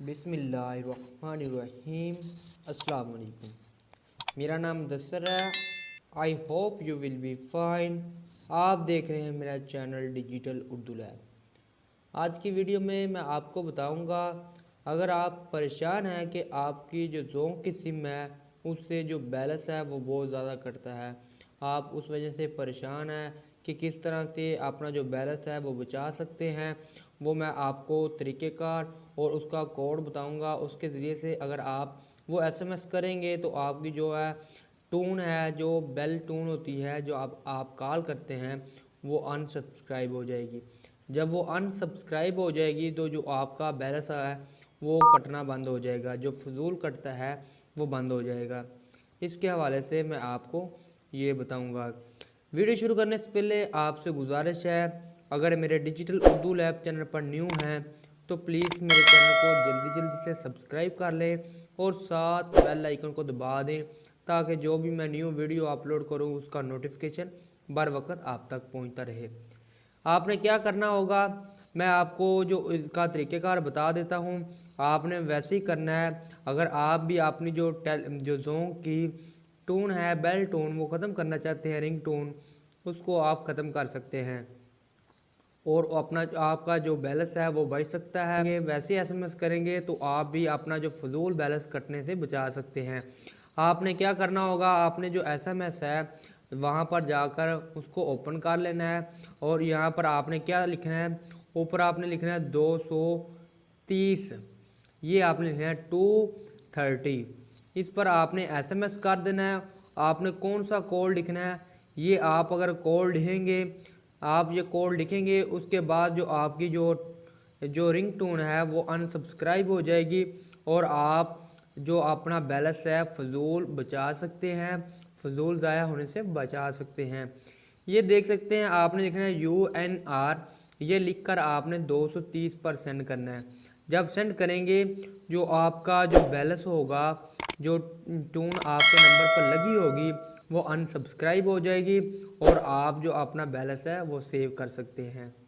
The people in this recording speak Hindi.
बिस्मिल्लाहिर्रहमानिर्रहीम। अस्सलाम वालेकुम। मेरा नाम दसर है। I hope you will be fine. आप देख रहे हैं मेरा चैनल डिजिटल उर्दू लैब। आज की वीडियो में मैं आपको बताऊंगा, अगर आप परेशान हैं कि आपकी जो ज़ोंक की सिम है उससे जो बैलेंस है वो बहुत ज़्यादा कटता है, आप उस वजह से परेशान हैं कि किस तरह से अपना जो बैलेंस है वो बचा सकते हैं, वो मैं आपको तरीक़ेकार और उसका कोड बताऊंगा। उसके ज़रिए से अगर आप वो एसएमएस करेंगे तो आपकी जो है टून है, जो बेल टून होती है जो आप कॉल करते हैं, वो अनसब्सक्राइब हो जाएगी। जब वो अनसब्सक्राइब हो जाएगी तो जो आपका बैलेंस है वो कटना बंद हो जाएगा, जो फजूल कटता है वो बंद हो जाएगा। इसके हवाले से मैं आपको ये बताऊंगा। वीडियो शुरू करने से पहले आपसे गुजारिश है, अगर मेरे डिजिटल उर्दू लैब चैनल पर न्यू हैं तो प्लीज़ मेरे चैनल को जल्दी जल्दी से सब्सक्राइब कर लें और साथ बेल आइकन को दबा दें, ताकि जो भी मैं न्यू वीडियो अपलोड करूं उसका नोटिफिकेशन बर वक्त आप तक पहुंचता रहे। आपने क्या करना होगा, मैं आपको जो इसका तरीक़ेकार बता देता हूं, आपने वैसे ही करना है। अगर आप भी अपनी जो ज़ोंक की टोन है, बेल टोन, वो ख़त्म करना चाहते हैं, रिंग टोन, उसको आप ख़त्म कर सकते हैं और अपना आपका जो बैलेंस है वो बच सकता है। ये वैसे एसएमएस करेंगे तो आप भी अपना जो फजूल बैलेंस कटने से बचा सकते हैं। आपने क्या करना होगा, आपने जो एसएमएस है वहाँ पर जाकर उसको ओपन कर लेना है और यहाँ पर आपने क्या लिखना है, ऊपर आपने लिखना है 230, ये आपने लिखना है 230। इस पर आपने एसएमएस कर देना है। आपने कौन सा कोड लिखना है, ये आप अगर कोड लिखेंगे, आप ये कोड लिखेंगे, उसके बाद जो आपकी जो रिंग टोन है वो अनसब्सक्राइब हो जाएगी और आप जो अपना बैलेंस है फजूल बचा सकते हैं, फजूल ज़ाया होने से बचा सकते हैं। ये देख सकते हैं, आपने लिखना है UNR, ये लिखकर आपने 230 पर सेंड करना है। जब सेंड करेंगे जो आपका जो बैलेंस होगा, जो टून आपके नंबर पर लगी होगी, वो अनसब्सक्राइब हो जाएगी और आप जो अपना बैलेंस है वो सेव कर सकते हैं।